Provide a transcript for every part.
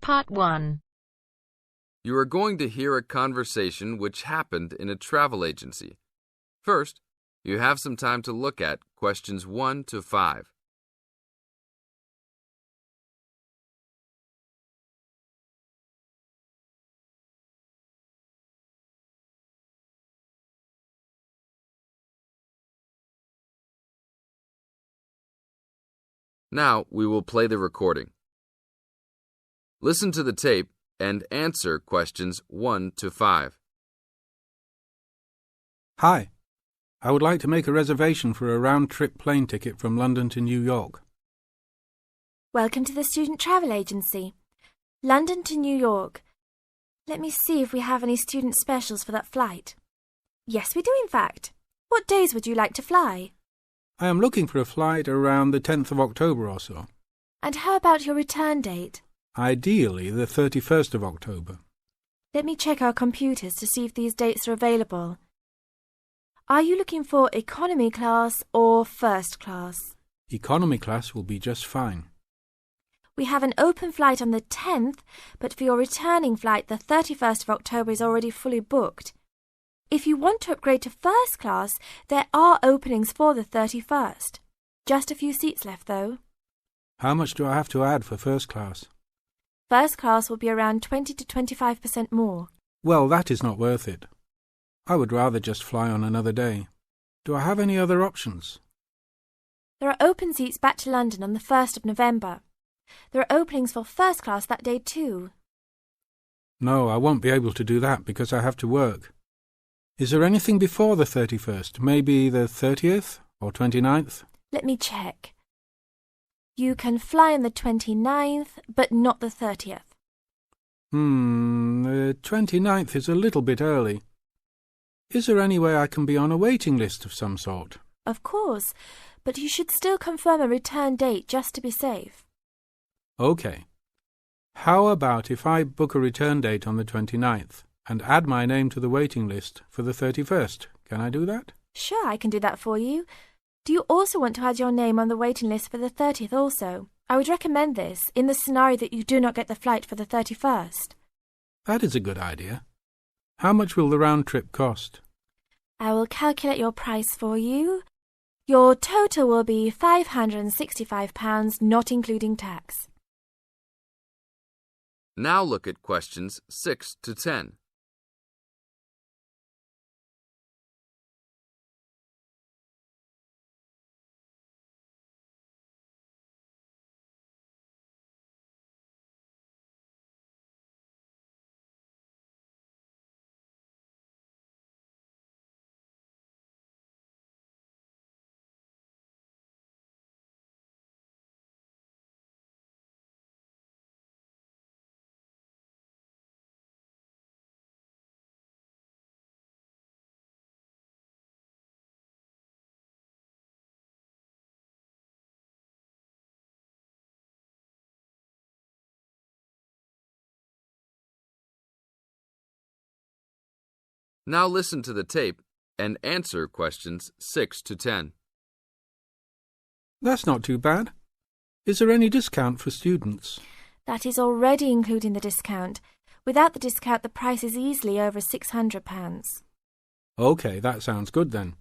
Part 1. You are going to hear a conversation which happened in a travel agency. First, you have some time to look at questions 1 to 5. Now we will play the recording. Listen to the tape and answer questions 1 to 5. Hi, I would like to make a reservation for a round-trip plane ticket from London to New York. Welcome to the Student Travel Agency. London to New York. Let me see if we have any student specials for that flight. Yes, we do in fact. What days would you like to fly? I am looking for a flight around the 10th of October or so. And how about your return date? Ideally, the 31st of October. Let me check our computers to see if these dates are available. Are you looking for economy class or first class? Economy class will be just fine. We have an open flight on the 10th, but for your returning flight, the 31st of October is already fully booked. If you want to upgrade to first class, there are openings for the 31st. Just a few seats left, though. How much do I have to add for first class? First class will be around 20 to 25% more. Well, that is not worth it. I would rather just fly on another day. Do I have any other options? There are open seats back to London on the 1st of November. There are openings for first class that day too. No, I won't be able to do that because I have to work. Is there anything before the 31st? Maybe the 30th or 29th? Let me check. You can fly on the 29th, but not the 30th. The 29th is a little bit early. Is there any way I can be on a waiting list of some sort? Of course, but you should still confirm a return date just to be safe. OK. How about if I book a return date on the 29th and add my name to the waiting list for the 31st? Can I do that? Sure, I can do that for you. Do you also want to add your name on the waiting list for the 30th also? I would recommend this in the scenario that you do not get the flight for the 31st. That is a good idea. How much will the round trip cost? I will calculate your price for you. Your total will be £565, not including tax. Now look at questions 6 to 10. Now listen to the tape and answer questions 6 to 10. That's not too bad. Is there any discount for students? That is already including the discount. Without the discount, the price is easily over £600. OK, that sounds good then.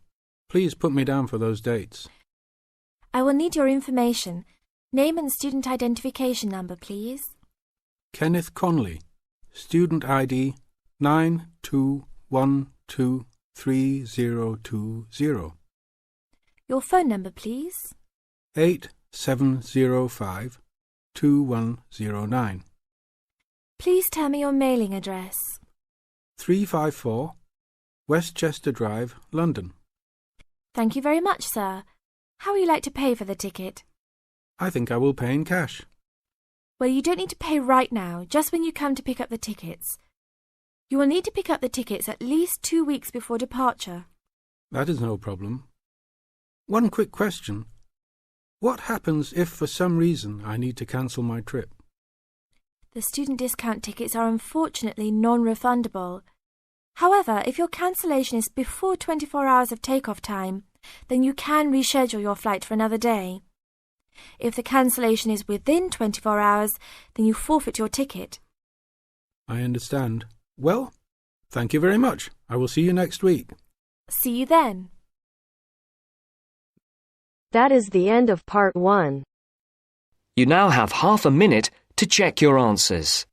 Please put me down for those dates. I will need your information. Name and student identification number, please. Kenneth Conley, student ID 92123020. Your phone number, please. 87052109. Please tell me your mailing address. 354 Westchester Drive, London. Thank you very much, sir. How would you like to pay for the ticket? I think I will pay in cash. Well, you don't need to pay right now, just when you come to pick up the tickets. You will need to pick up the tickets at least 2 weeks before departure. That is no problem. One quick question. What happens if for some reason I need to cancel my trip? The student discount tickets are unfortunately non-refundable. However, if your cancellation is before 24 hours of takeoff time, then you can reschedule your flight for another day. If the cancellation is within 24 hours, then you forfeit your ticket. I understand. Well, thank you very much. I will see you next week. See you then. That is the end of part 1. You now have half a minute to check your answers.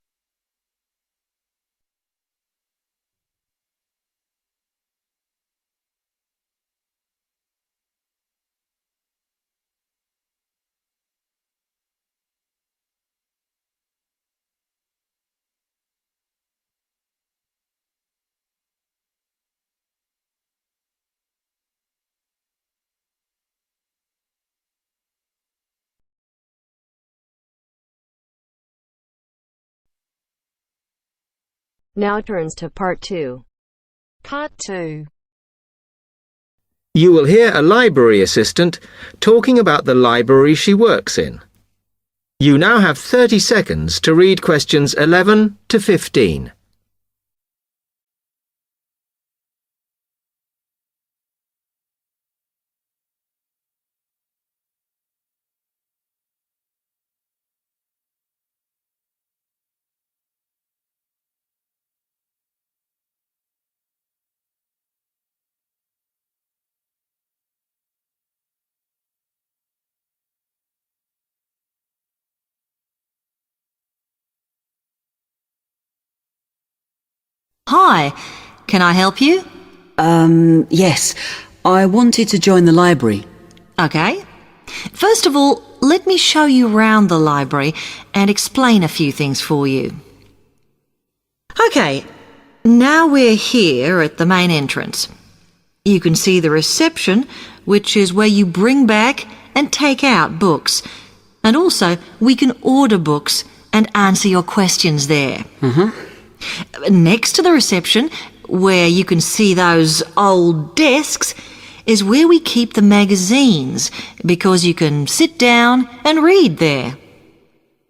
Now turns to part 2. Part 2. You will hear a library assistant talking about the library she works in. You now have 30 seconds to read questions 11 to 15. Hi, can I help you? Yes. I wanted to join the library. Okay. First of all, let me show you round the library and explain a few things for you. Okay, now we're here at the main entrance. You can see the reception, which is where you bring back and take out books. And also, we can order books and answer your questions there. Next to the reception, where you can see those old desks, is where we keep the magazines, because you can sit down and read there.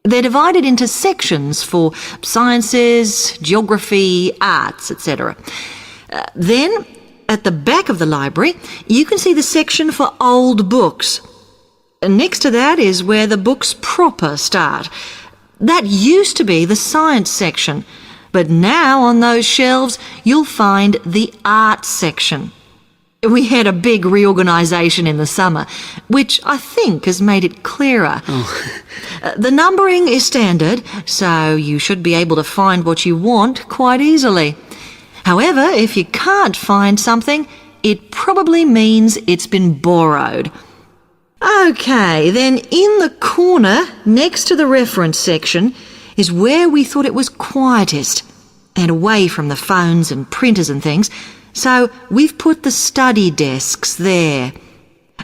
They're divided into sections for sciences, geography, arts, etc. Then, at the back of the library, you can see the section for old books. Next to that is where the books proper start. That used to be the science section, but now on those shelves you'll find the arts section. We had a big reorganisation in the summer, which I think has made it clearer. The numbering is standard, so you should be able to find what you want quite easily. However, if you can't find something, it probably means it's been borrowed. Okay, then in the corner next to the reference section is where we thought it was quietest and away from the phones and printers and things, so we've put the study desks there.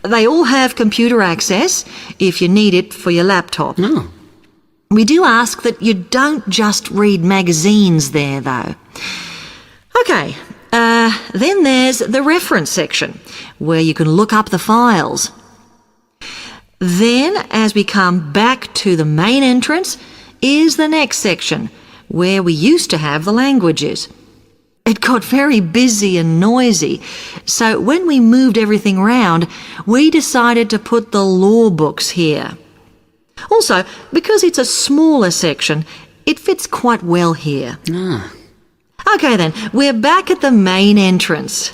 They all have computer access if you need it for your laptop. We do ask that you don't just read magazines there, though. Okay, then there's the reference section, where you can look up the files. Then, as we come back to the main entrance, is the next section, where we used to have the languages. It got very busy and noisy, so when we moved everything round, we decided to put the law books here. Also, because it's a smaller section, it fits quite well here. Okay then, we're back at the main entrance.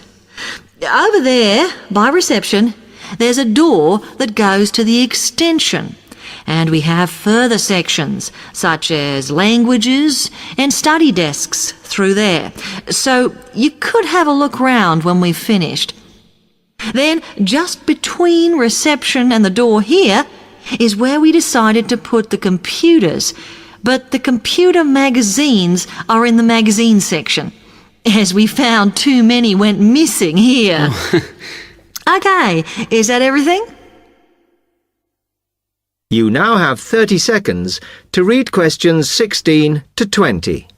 Over there, by reception, there's a door that goes to the extension, and we have further sections, such as languages and study desks through there. So you could have a look round when we've finished. Then, just between reception and the door here, is where we decided to put the computers, but the computer magazines are in the magazine section, as we found too many went missing here. Okay, is that everything? You now have 30 seconds to read questions 16 to 20.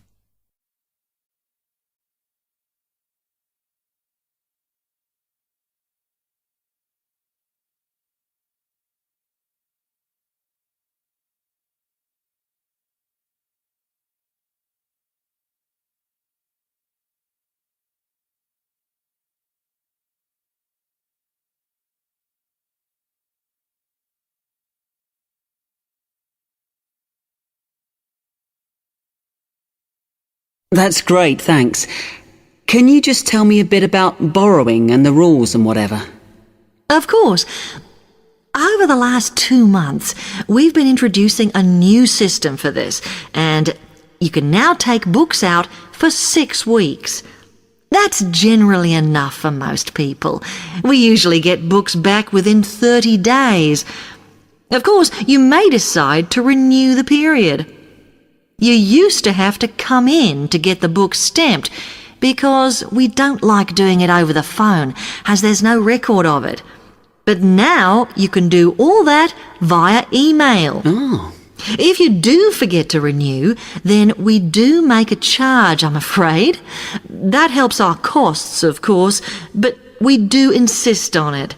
That's great, thanks. Can you just tell me a bit about borrowing and the rules and whatever? Of course. Over the last 2 months, we've been introducing a new system for this, and you can now take books out for 6 weeks. That's generally enough for most people. We usually get books back within 30 days. Of course, you may decide to renew the period. You used to have to come in to get the book stamped because we don't like doing it over the phone, as there's no record of it. But now you can do all that via email. Oh. If you do forget to renew, then we do make a charge, I'm afraid. That helps our costs, of course, but we do insist on it.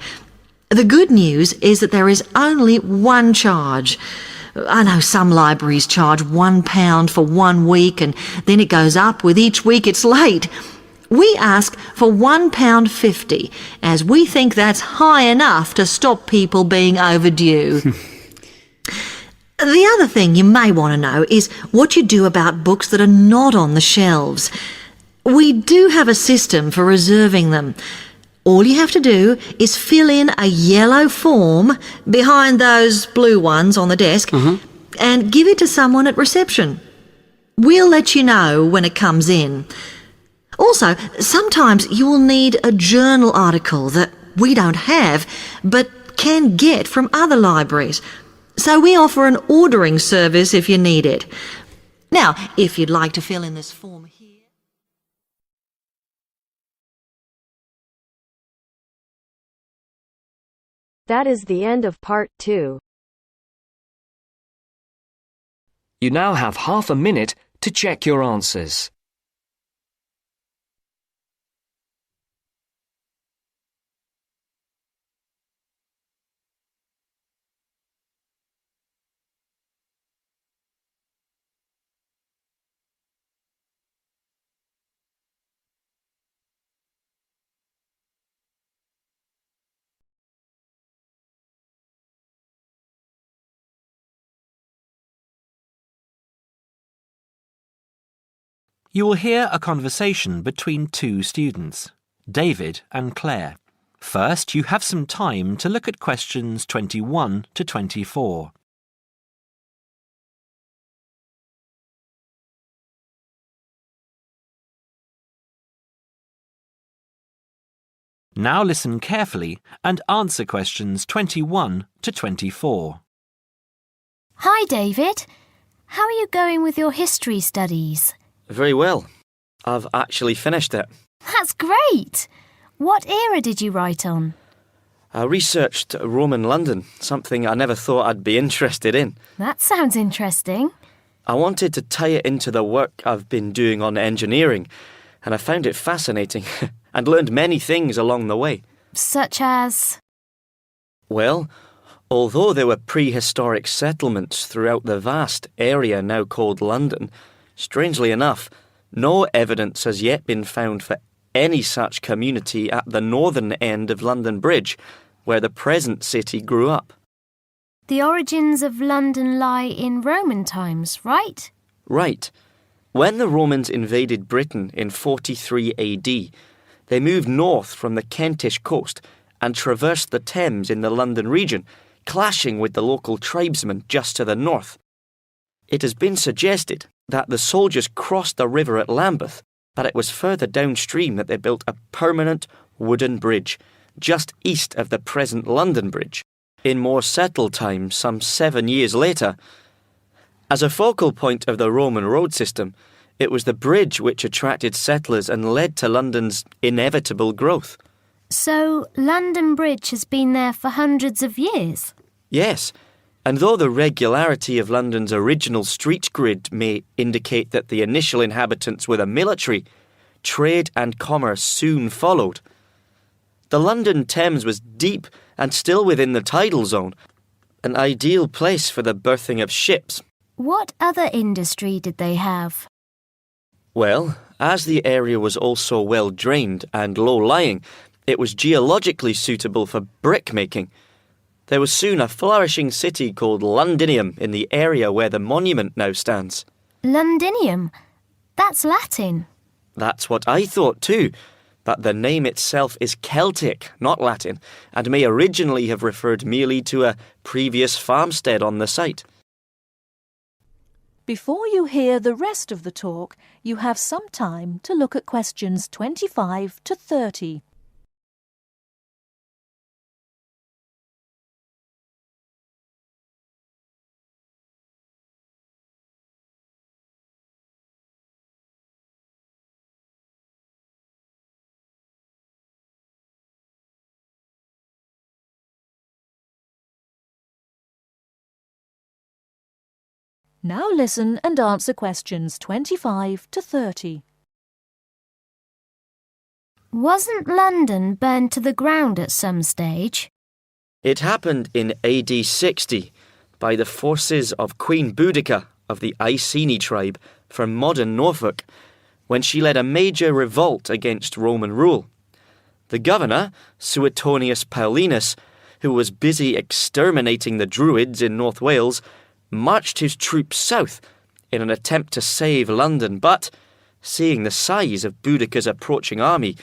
The good news is that there is only one charge. I know some libraries charge £1 for 1 week and then it goes up with each week it's late. We ask for £1.50 as we think that's high enough to stop people being overdue. The other thing you may want to know is what you do about books that are not on the shelves. We do have a system for reserving them. All you have to do is fill in a yellow form behind those blue ones on the desk and give it to someone at reception. We'll let you know when it comes in. Also, sometimes you will need a journal article that we don't have but can get from other libraries. So we offer an ordering service if you need it. Now, if you'd like to fill in this form here. That is the end of part 2. You now have half a minute to check your answers. You will hear a conversation between 2 students, David and Claire. First, you have some time to look at questions 21 to 24. Now listen carefully and answer questions 21 to 24. Hi, David. How are you going with your history studies? Very well. I've actually finished it. That's great! What era did you write on? I researched Roman London, something I never thought I'd be interested in. That sounds interesting. I wanted to tie it into the work I've been doing on engineering, and I found it fascinating and learned many things along the way. Such as? Well, although there were prehistoric settlements throughout the vast area now called London, strangely enough, no evidence has yet been found for any such community at the northern end of London Bridge, where the present city grew up. The origins of London lie in Roman times, right? Right. When the Romans invaded Britain in 43 AD, they moved north from the Kentish coast and traversed the Thames in the London region, clashing with the local tribesmen just to the north. It has been suggested that the soldiers crossed the river at Lambeth, but it was further downstream that they built a permanent wooden bridge, just east of the present London Bridge, in more settled times some 7 years later. As a focal point of the Roman road system, it was the bridge which attracted settlers and led to London's inevitable growth. So, London Bridge has been there for hundreds of years? Yes. And though the regularity of London's original street grid may indicate that the initial inhabitants were the military, trade and commerce soon followed. The London Thames was deep and still within the tidal zone, an ideal place for the berthing of ships. What other industry did they have? Well, as the area was also well drained and low-lying, it was geologically suitable for brick-making. There was soon a flourishing city called Londinium in the area where the monument now stands. Londinium? That's Latin. That's what I thought too, but the name itself is Celtic, not Latin, and may originally have referred merely to a previous farmstead on the site. Before you hear the rest of the talk, you have some time to look at questions 25 to 30. Now listen and answer questions 25 to 30. Wasn't London burned to the ground at some stage? It happened in AD 60 by the forces of Queen Boudica of the Iceni tribe from modern Norfolk, when she led a major revolt against Roman rule. The governor, Suetonius Paulinus, who was busy exterminating the Druids in North Wales, marched his troops south in an attempt to save London, but, seeing the size of Boudica's approaching army,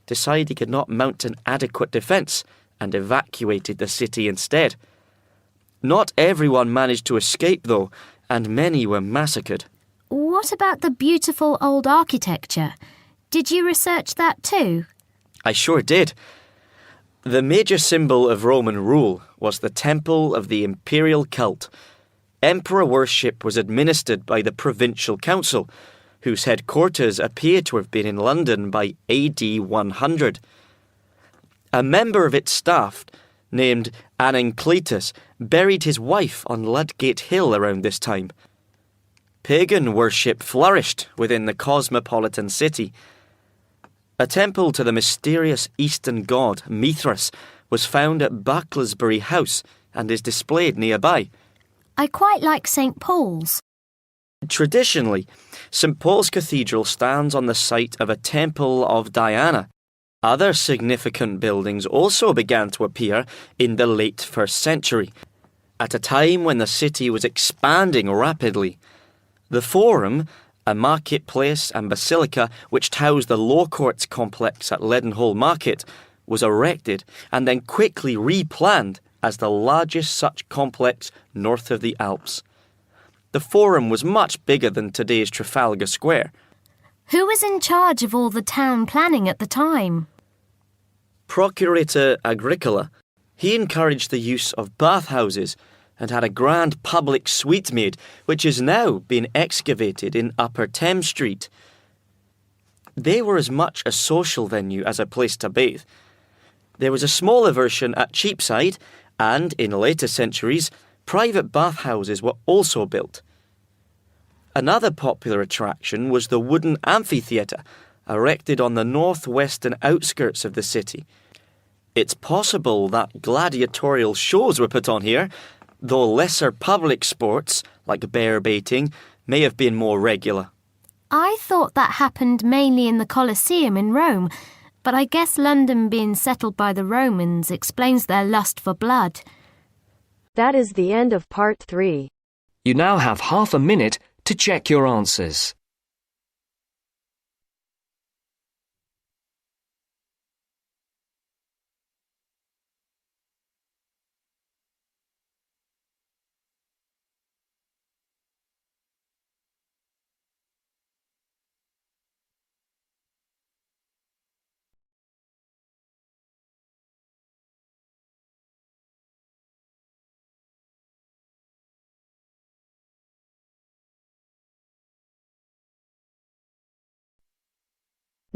decided he could not mount an adequate defence and evacuated the city instead. Not everyone managed to escape, though, and many were massacred. What about the beautiful old architecture? Did you research that too? I sure did. The major symbol of Roman rule was the Temple of the Imperial Cult. Emperor worship was administered by the Provincial Council, whose headquarters appear to have been in London by AD 100. A member of its staff, named Anancletus, buried his wife on Ludgate Hill around this time. Pagan worship flourished within the cosmopolitan city. A temple to the mysterious Eastern god Mithras was found at Bucklersbury House and is displayed nearby. I quite like St. Paul's. Traditionally, St. Paul's Cathedral stands on the site of a temple of Diana. Other significant buildings also began to appear in the late 1st century, at a time when the city was expanding rapidly. The Forum, a marketplace and basilica which housed the Law Courts complex at Leadenhall Market, was erected and then quickly replanned as the largest such complex north of the Alps. The Forum was much bigger than today's Trafalgar Square. Who was in charge of all the town planning at the time? Procurator Agricola. He encouraged the use of bathhouses and had a grand public suite made, which is now being excavated in Upper Thames Street. They were as much a social venue as a place to bathe. There was a smaller version at Cheapside, and in later centuries, private bathhouses were also built. Another popular attraction was the wooden amphitheatre, erected on the northwestern outskirts of the city. It's possible that gladiatorial shows were put on here, though lesser public sports, like bear baiting, may have been more regular. I thought that happened mainly in the Colosseum in Rome, but I guess London being settled by the Romans explains their lust for blood. That is the end of part 3. You now have half a minute to check your answers.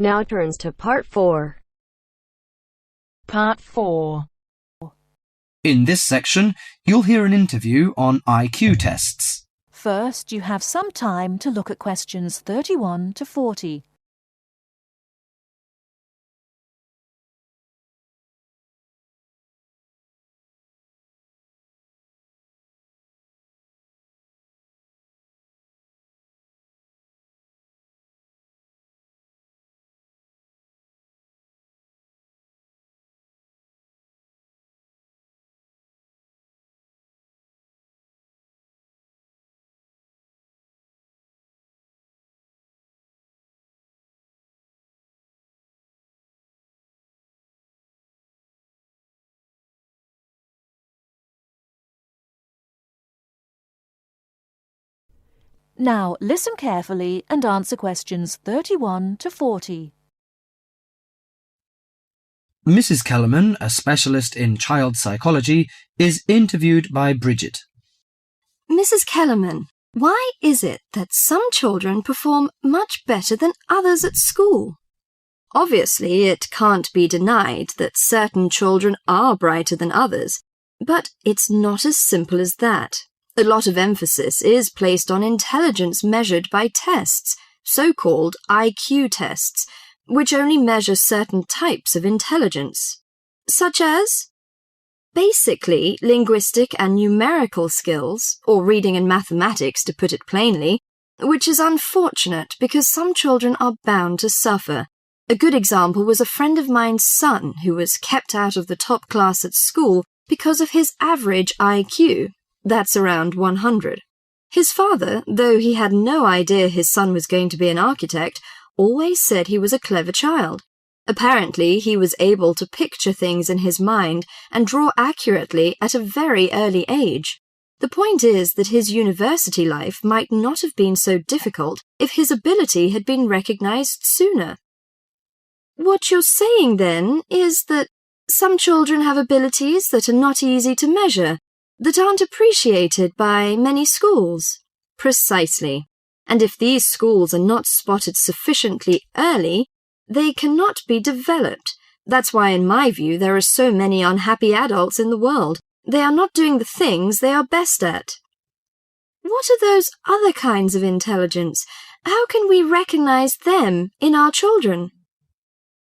Now turns to part 4. Part 4. In this section, you'll hear an interview on IQ tests. First, you have some time to look at questions 31 to 40. Now listen carefully and answer questions 31 to 40. Mrs. Kellerman, a specialist in child psychology, is interviewed by Bridget. Mrs. Kellerman, why is it that some children perform much better than others at school? Obviously, it can't be denied that certain children are brighter than others, but it's not as simple as that. A lot of emphasis is placed on intelligence measured by tests, so-called IQ tests, which only measure certain types of intelligence, such as basically linguistic and numerical skills, or reading and mathematics to put it plainly, which is unfortunate because some children are bound to suffer. A good example was a friend of mine's son who was kept out of the top class at school because of his average IQ. That's around 100. His father, though he had no idea his son was going to be an architect, always said he was a clever child. Apparently, he was able to picture things in his mind and draw accurately at a very early age. The point is that his university life might not have been so difficult if his ability had been recognized sooner. What you're saying, then, is that some children have abilities that are not easy to measure, that aren't appreciated by many schools. Precisely. And if these schools are not spotted sufficiently early, they cannot be developed. That's why, in my view, there are so many unhappy adults in the world. They are not doing the things they are best at. What are those other kinds of intelligence? How can we recognize them in our children?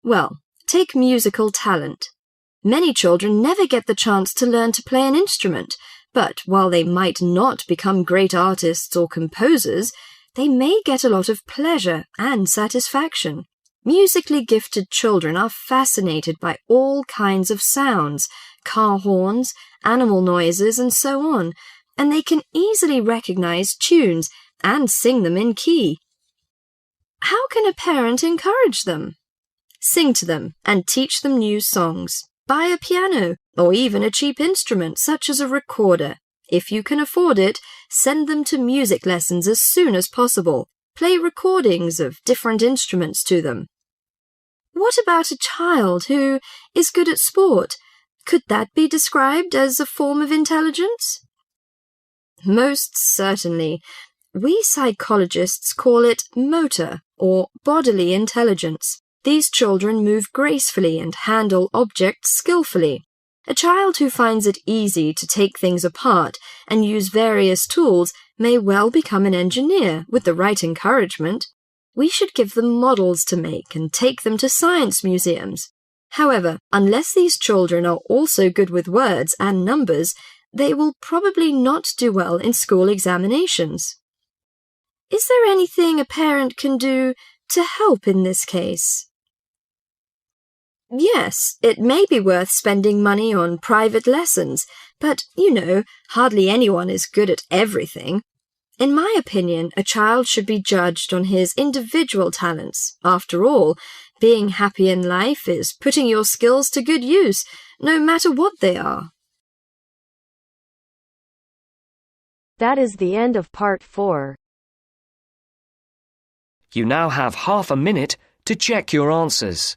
Well, take musical talent. Many children never get the chance to learn to play an instrument, but while they might not become great artists or composers, they may get a lot of pleasure and satisfaction. Musically gifted children are fascinated by all kinds of sounds, car horns, animal noises, and so on, and they can easily recognize tunes and sing them in key. How can a parent encourage them? Sing to them and teach them new songs. Buy a piano or even a cheap instrument such as a recorder. If you can afford it, send them to music lessons as soon as possible. Play recordings of different instruments to them. What about a child who is good at sport? Could that be described as a form of intelligence? Most certainly. We psychologists call it motor or bodily intelligence. These children move gracefully and handle objects skillfully. A child who finds it easy to take things apart and use various tools may well become an engineer with the right encouragement. We should give them models to make and take them to science museums. However, unless these children are also good with words and numbers, they will probably not do well in school examinations. Is there anything a parent can do to help in this case? Yes, it may be worth spending money on private lessons, but, hardly anyone is good at everything. In my opinion, a child should be judged on his individual talents. After all, being happy in life is putting your skills to good use, no matter what they are. That is the end of part 4. You now have half a minute to check your answers.